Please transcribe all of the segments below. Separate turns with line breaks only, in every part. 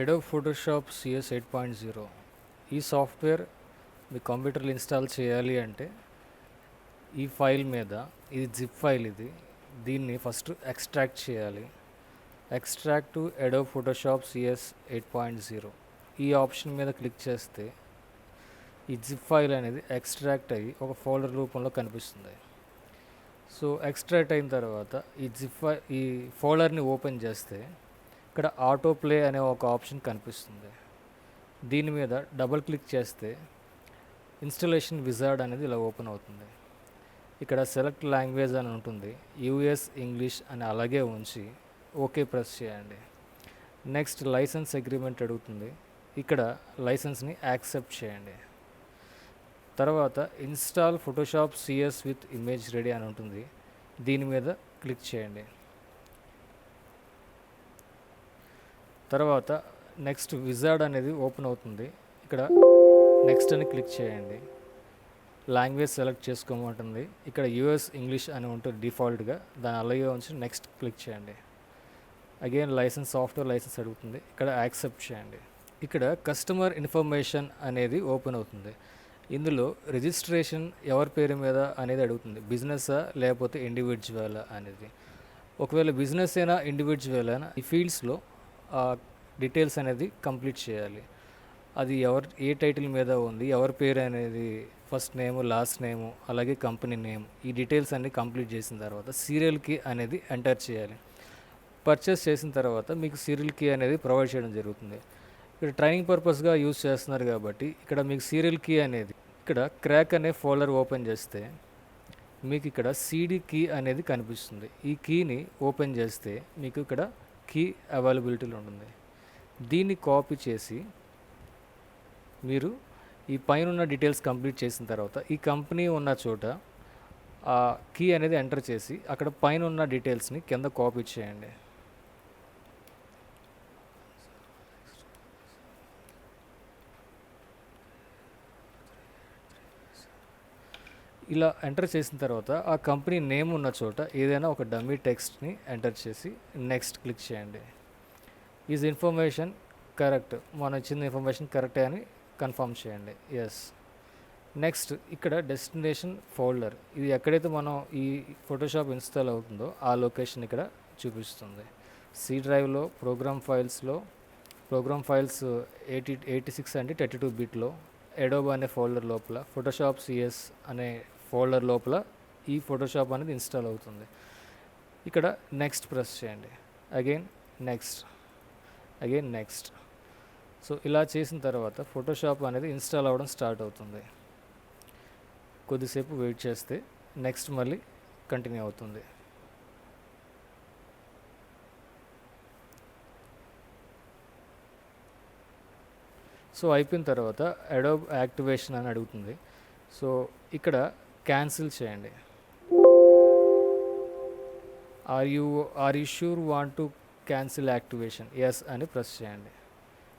Adobe Photoshop CS 8.0 ఈ software మీ కంప్యూటర్లో install చేయాలి అంటే ఈ ఫైల్ మీద ఇది జిప్ ఫైల్, దీన్ని ఫస్ట్ ఎక్స్ట్రాక్ట్ చేయాలి. Extract to Adobe Photoshop CS 8.0 ఈ ఆప్షన్ మీద క్లిక్ చేస్తే ఈ జిప్ ఫైల్ అనేది ఎక్స్ట్రాక్ట్ అయ్యి ఒక ఫోల్డర్ రూపంలో కనిపిస్తుంది. సో ఎక్స్ట్రాక్ట్ అయిన తర్వాత ఈ ఫోల్డర్ని ఓపెన్ చేస్తే ఇక్కడ ఆటో ప్లే అనే ఒక ఆప్షన్ కనిపిస్తుంది. దీని మీద డబుల్ క్లిక్ చేస్తే ఇన్స్టలేషన్ విజార్డ్ అనేది ఇలా ఓపెన్ అవుతుంది. ఇక్కడ సెలెక్ట్ లాంగ్వేజ్ అని ఉంటుంది, యూఎస్ ఇంగ్లీష్ అని అలాగే ఉంచి ఓకే ప్రెస్ చేయండి. నెక్స్ట్ లైసెన్స్ అగ్రిమెంట్ అడుగుతుంది, ఇక్కడ లైసెన్స్ని యాక్సెప్ట్ చేయండి. తర్వాత install Photoshop CS with image ready అని ఉంటుంది, దీని మీద క్లిక్ చేయండి. తర్వాత నెక్స్ట్ విజార్డ్ అనేది ఓపెన్ అవుతుంది, ఇక్కడ నెక్స్ట్ అని క్లిక్ చేయండి. లాంగ్వేజ్ సెలెక్ట్ చేసుకోమంటుంది, ఇక్కడ యూఎస్ ఇంగ్లీష్ అని ఉంటుంది డిఫాల్ట్గా, దాని అలాగే ఉంచి నెక్స్ట్ క్లిక్ చేయండి. అగైన్ లైసెన్స్ సాఫ్ట్వేర్ లైసెన్స్ అడుగుతుంది, ఇక్కడ యాక్సెప్ట్ చేయండి. ఇక్కడ కస్టమర్ ఇన్ఫర్మేషన్ అనేది ఓపెన్ అవుతుంది. ఇందులో రిజిస్ట్రేషన్ ఎవరి పేరు మీద అనేది అడుగుతుంది, బిజినెసా లేకపోతే ఇండివిజువలా అనేది. ఒకవేళ బిజినెస్ అయినా ఇండివిజువల్ అయినా ఈ ఫీల్డ్స్లో డీటెయిల్స్ అనేది కంప్లీట్ చేయాలి. అది ఏ టైటిల్ మీద ఉంది, ఎవరి పేరు అనేది, ఫస్ట్ నేము, లాస్ట్ నేము, అలాగే కంపెనీ నేమ్, ఈ డీటెయిల్స్ అన్ని కంప్లీట్ చేసిన తర్వాత సీరియల్ కీ అనేది ఎంటర్ చేయాలి. పర్చేస్ చేసిన తర్వాత మీకు సీరియల్ కీ అనేది ప్రొవైడ్ చేయడం జరుగుతుంది. ఇక్కడ ట్రైనింగ్ పర్పస్గా యూజ్ చేస్తున్నారు కాబట్టి ఇక్కడ మీకు సీరియల్ కీ అనేది, ఇక్కడ క్రాక్ అనే ఫోల్డర్ ఓపెన్ చేస్తే మీకు ఇక్కడ సిడి కీ అనేది కనిపిస్తుంది. ఈ కీని ఓపెన్ చేస్తే మీకు ఇక్కడ కీ అవైలబిలిటీలో ఉంటుంది. దీన్ని కాపీ చేసి మీరు ఈ పైన ఉన్న డీటెయిల్స్ కంప్లీట్ చేసిన తర్వాత ఈ కంపెనీ ఉన్న చోట ఆ కీ అనేది ఎంటర్ చేసి అక్కడ పైన ఉన్న డీటెయిల్స్ని కింద కాపీ చేయండి. ఇలా ఎంటర్ చేసిన తర్వాత ఆ కంపెనీ నేమ్ ఉన్న చోట ఏదైనా ఒక డమ్మీ టెక్స్ట్ని ఎంటర్ చేసి నెక్స్ట్ క్లిక్ చేయండి. ఈజ్ ఇన్ఫర్మేషన్ కరెక్ట్, మనం ఇచ్చిన ఇన్ఫర్మేషన్ కరెక్టే అని కన్ఫర్మ్ చేయండి. ఎస్. నెక్స్ట్ ఇక్కడ డెస్టినేషన్ ఫోల్డర్, ఇది ఎక్కడైతే మనం ఈ ఫోటోషాప్ ఇన్స్టాల్ అవుతుందో ఆ లొకేషన్ ఇక్కడ చూపిస్తుంది. సి డ్రైవ్లో ప్రోగ్రామ్ ఫైల్స్ 86 అంటే 32 బిట్లో అడోబ్ అనే ఫోల్డర్ లోపల ఫోటోషాప్ సిఎస్ అనే ఫోల్డర్ లోపల ఈ ఫోటోషాప్ అనేది ఇన్స్టాల్ అవుతుంది. ఇక్కడ నెక్స్ట్ ప్రెస్ చేయండి. Again next. సో ఇలా చేసిన తర్వాత ఫోటోషాప్ అనేది ఇన్స్టాల్ అవ్వడం స్టార్ట్ అవుతుంది. కొద్దిసేపు వెయిట్ చేస్తే నెక్స్ట్ మళ్ళీ కంటిన్యూ అవుతుంది. సో అయిపోయిన తర్వాత అడోబ్ యాక్టివేషన్ అని అడుగుతుంది. సో ఇక్కడ క్యాన్సిల్ చేయండి. Are you sure want to cancel activation, yes అని ప్రెస్ చేయండి.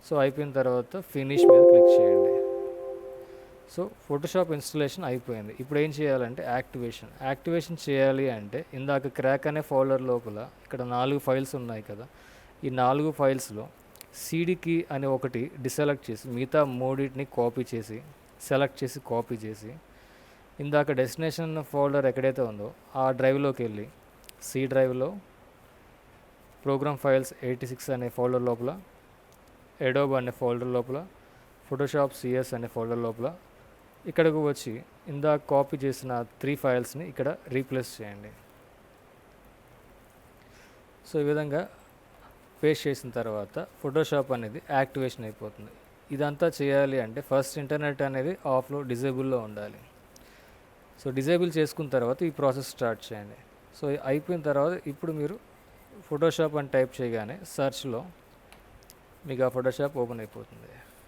సో అయిపోయిన తర్వాత ఫినిష్ మీద క్లిక్ చేయండి. సో ఫోటోషాప్ ఇన్స్టలేషన్ అయిపోయింది. ఇప్పుడు ఏం చేయాలంటే యాక్టివేషన్ చేయాలి అంటే ఇందాక క్రాక్ అనే ఫోల్డర్ లోపల ఇక్కడ 4 ఫైల్స్ ఉన్నాయి కదా, ఈ 4 ఫైల్స్లో సిడి కీ అని ఒకటి డిసెలెక్ట్ చేసి మిగతా 3 సెలెక్ట్ చేసి కాపీ చేసి ఇందాక డెస్టినేషన్ ఫోల్డర్ ఎక్కడైతే ఉందో ఆ డ్రైవ్లోకి వెళ్ళి సి డ్రైవ్లో ప్రోగ్రామ్ ఫైల్స్ 86 అనే ఫోల్డర్ లోపల, అడోబ్ అనే ఫోల్డర్ లోపల, ఫోటోషాప్ సిఎస్ అనే ఫోల్డర్ లోపల ఇక్కడకు వచ్చి ఇందాక కాపీ చేసిన 3 ఫైల్స్ని ఇక్కడ రీప్లేస్ చేయండి. సో ఈ విధంగా పేస్ట్ చేసిన తర్వాత ఫోటోషాప్ అనేది యాక్టివేషన్ అయిపోతుంది. ఇదంతా చేయాలి అంటే ఫస్ట్ ఇంటర్నెట్ అనేది ఆఫ్లో డిజేబుల్లో ఉండాలి. సో డిజేబుల్ చేసుకున్న తర్వాత ఈ ప్రాసెస్ స్టార్ట్ చేయండి. సో అయిపోయిన తర్వాత ఇప్పుడు మీరు ఫోటోషాప్ అని టైప్ చేయగానే సెర్చ్లో మీకు ఆ ఫోటోషాప్ ఓపెన్ అయిపోతుంది.